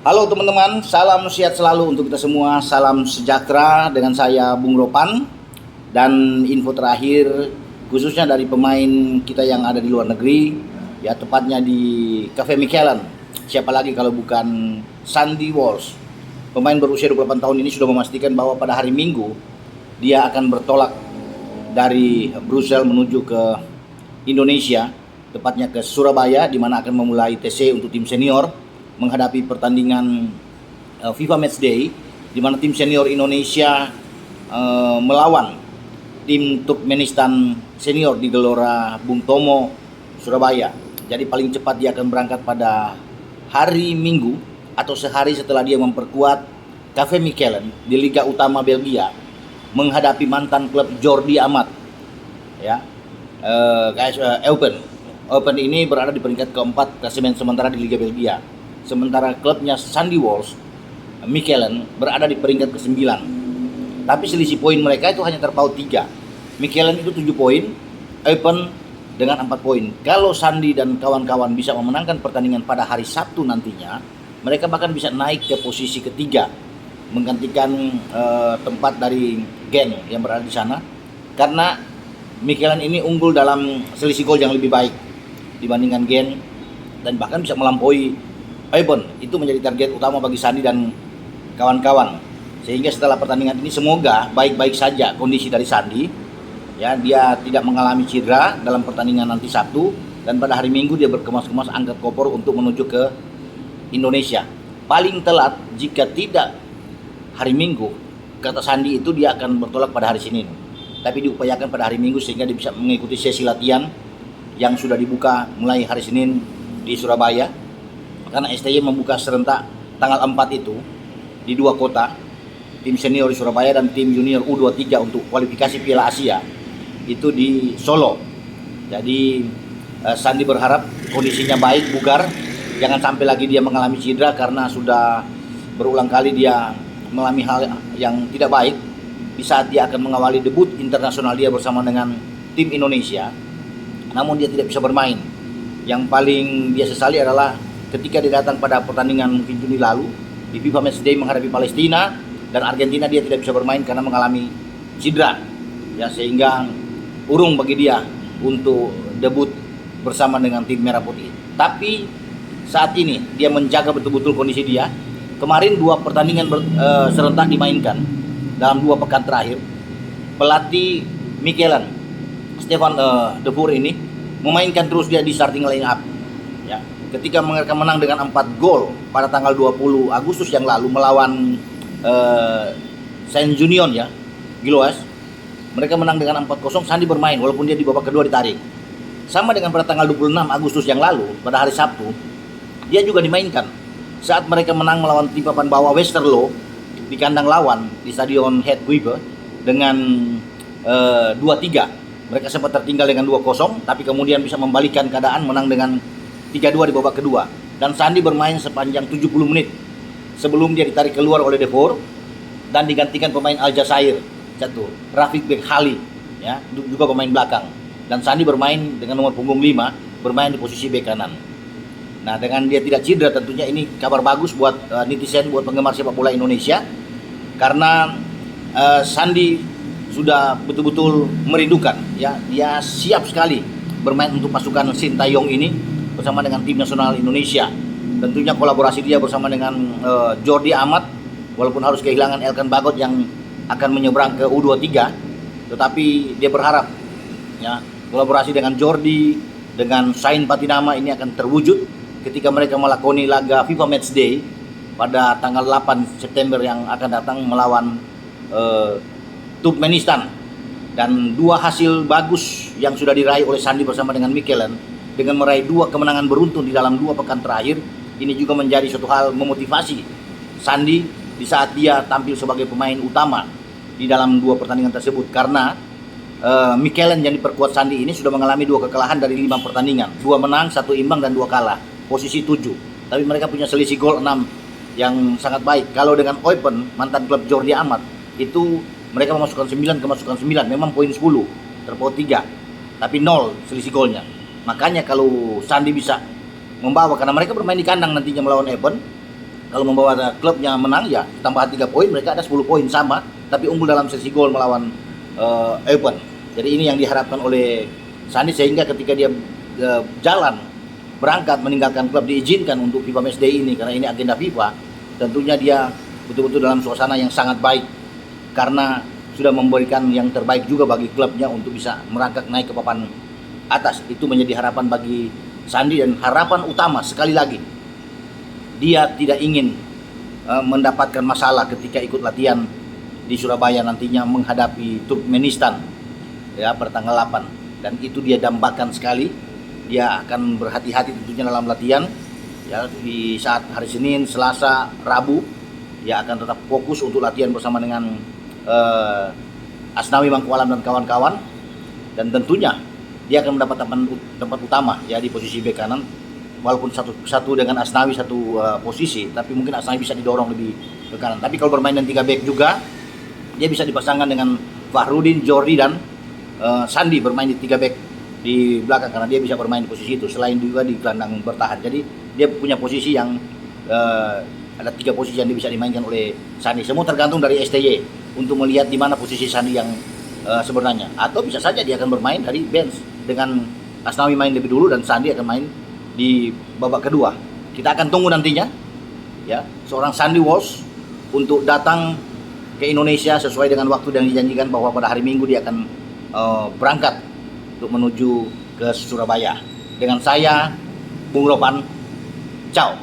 Halo teman-teman, salam sehat selalu untuk kita semua, salam sejahtera dengan saya Bung Ropan. Dan info terakhir khususnya dari pemain kita yang ada di luar negeri, ya tepatnya di Cafe Mechelen. Siapa lagi kalau bukan Sandy Walsh. Pemain berusia 28 tahun ini sudah memastikan bahwa pada hari Minggu dia akan bertolak dari Brussels menuju ke Indonesia, tepatnya ke Surabaya, di mana akan memulai TC untuk tim senior menghadapi pertandingan FIFA Matchday, di mana tim senior Indonesia melawan tim Turkmenistan senior di Gelora Bung Tomo, Surabaya. Jadi paling cepat dia akan berangkat pada hari Minggu atau sehari setelah dia memperkuat Cafe Mechelen di Liga Utama Belgia menghadapi mantan klub Jordi Amat, ya. Eupen ini berada di peringkat keempat klasemen sementara di Liga Belgia. Sementara klubnya Sandy Walsh, Mechelen, berada di peringkat ke-9. Tapi selisih poin mereka itu hanya terpaut 3. Mechelen itu 7 poin, Eupen dengan 4 poin. Kalau Sandy dan kawan-kawan bisa memenangkan pertandingan pada hari Sabtu nantinya, mereka bahkan bisa naik ke posisi ketiga, menggantikan tempat dari Gen yang berada di sana. Karena Mechelen ini unggul dalam selisih gol yang lebih baik dibandingkan Gen, dan bahkan bisa melampaui Eupen. Itu menjadi target utama bagi Sandy dan kawan-kawan. Sehingga setelah pertandingan ini semoga baik-baik saja kondisi dari Sandy. Ya, dia tidak mengalami cedera dalam pertandingan nanti Sabtu, dan pada hari Minggu dia berkemas-kemas angkat koper untuk menuju ke Indonesia. Paling telat jika tidak hari Minggu, kata Sandy itu dia akan bertolak pada hari Senin. Tapi diupayakan pada hari Minggu sehingga dia bisa mengikuti sesi latihan yang sudah dibuka mulai hari Senin di Surabaya. Karena STY membuka serentak tanggal 4 itu di 2 kota, tim senior di Surabaya dan tim junior U23 untuk kualifikasi Piala Asia itu di Solo. Jadi Sandy berharap kondisinya baik, bugar, jangan sampai lagi dia mengalami cedera karena sudah berulang kali dia mengalami hal yang tidak baik di saat dia akan mengawali debut internasional dia bersama dengan tim Indonesia. Namun dia tidak bisa bermain. Yang paling dia sesali adalah ketika dia datang pada pertandingan mungkin Juni lalu di FIFA Matchday menghadapi Palestina dan Argentina, dia tidak bisa bermain karena mengalami cedera, ya, sehingga urung bagi dia untuk debut bersama dengan tim Merah Putih. Tapi saat ini dia menjaga betul-betul kondisi dia. Kemarin 2 pertandingan serentak dimainkan dalam 2 pekan terakhir. Pelatih Mechelen, Stefan De Boer ini memainkan terus dia di starting line up, ya. Ketika mereka menang dengan 4 gol pada tanggal 20 Agustus yang lalu melawan Saint Union, ya, Giloas, mereka menang dengan 4-0. Sandy bermain walaupun dia di babak kedua ditarik. Sama dengan pada tanggal 26 Agustus yang lalu pada hari Sabtu, dia juga dimainkan saat mereka menang melawan tim papan bawah Westerlo di kandang lawan di Stadion Het Kuiper dengan 2-3. Mereka sempat tertinggal dengan 2-0 tapi kemudian bisa membalikkan keadaan, menang dengan 3-2 di babak kedua. Dan Sandy bermain sepanjang 70 menit sebelum dia ditarik keluar oleh De Boer dan digantikan pemain Aljazair Rafik Bekhali, ya, juga pemain belakang. Dan Sandy bermain dengan nomor punggung 5, bermain di posisi bek kanan. Nah, dengan dia tidak cedera tentunya ini kabar bagus buat netizen, buat penggemar sepak bola Indonesia, karena Sandy sudah betul-betul merindukan, ya, dia siap sekali bermain untuk pasukan Sintayong ini bersama dengan tim nasional Indonesia. Tentunya kolaborasi dia bersama dengan Jordi Amat, walaupun harus kehilangan Elkan Bagot yang akan menyeberang ke U23, tetapi dia berharap, ya, kolaborasi dengan Jordi, dengan Sain Patinama ini akan terwujud ketika mereka melakoni laga FIFA Matchday pada tanggal 8 September yang akan datang melawan Turkmenistan. Dan 2 hasil bagus yang sudah diraih oleh Sandy bersama dengan Mechelen dengan meraih 2 kemenangan beruntun di dalam 2 pekan terakhir, ini juga menjadi suatu hal memotivasi Sandy di saat dia tampil sebagai pemain utama di dalam 2 pertandingan tersebut. Karena Mechelen yang diperkuat Sandy ini sudah mengalami 2 kekalahan dari 5 pertandingan, 2 menang, 1 imbang dan 2 kalah, posisi 7. Tapi mereka punya selisih gol 6 yang sangat baik. Kalau dengan Eupen, mantan klub Jordi Amat, itu mereka memasukkan 9, kemasukan 9, memang poin 10, terpaut 3, tapi 0 selisih golnya. Makanya kalau Sandy bisa membawa, karena mereka bermain di kandang nantinya melawan Eupen, Kalau membawa klubnya menang ya tambahan 3 poin, mereka ada 10 poin sama, tapi unggul dalam sesi gol melawan Eupen. Jadi ini yang diharapkan oleh Sandi, sehingga ketika dia jalan berangkat meninggalkan klub, diizinkan untuk FIFA Matchday ini karena ini agenda FIFA, tentunya dia betul-betul dalam suasana yang sangat baik karena sudah memberikan yang terbaik juga bagi klubnya untuk bisa merangkak naik ke papan atas. Itu menjadi harapan bagi Sandi, dan harapan utama sekali lagi, dia tidak ingin mendapatkan masalah ketika ikut latihan di Surabaya nantinya menghadapi Turkmenistan ya pertanggal 8, dan itu dia dambakan sekali. Dia akan berhati-hati tentunya dalam latihan ya, di saat hari Senin, Selasa, Rabu dia akan tetap fokus untuk latihan bersama dengan Asnawi Mangkualam dan kawan-kawan, dan tentunya dia akan mendapat tempat utama ya di posisi bek kanan. Walaupun satu dengan Asnawi satu posisi, tapi mungkin Asnawi bisa didorong lebih ke kanan. Tapi kalau bermain dengan 3 back juga, dia bisa dipasangkan dengan Fahrudin, Jordi, dan Sandi bermain di 3 back di belakang karena dia bisa bermain di posisi itu. Selain juga di gelandang bertahan, jadi dia punya posisi yang ada 3 posisi yang bisa dimainkan oleh Sandi. Semua tergantung dari STY untuk melihat di mana posisi Sandi yang sebenarnya. Atau bisa saja dia akan bermain dari bench dengan Asnawi main lebih dulu dan Sandi akan main di babak kedua. Kita akan tunggu nantinya ya seorang Sandy Walsh untuk datang ke Indonesia sesuai dengan waktu yang dijanjikan, bahwa pada hari Minggu dia akan berangkat untuk menuju ke Surabaya. Dengan saya, Bung Ropan, ciao.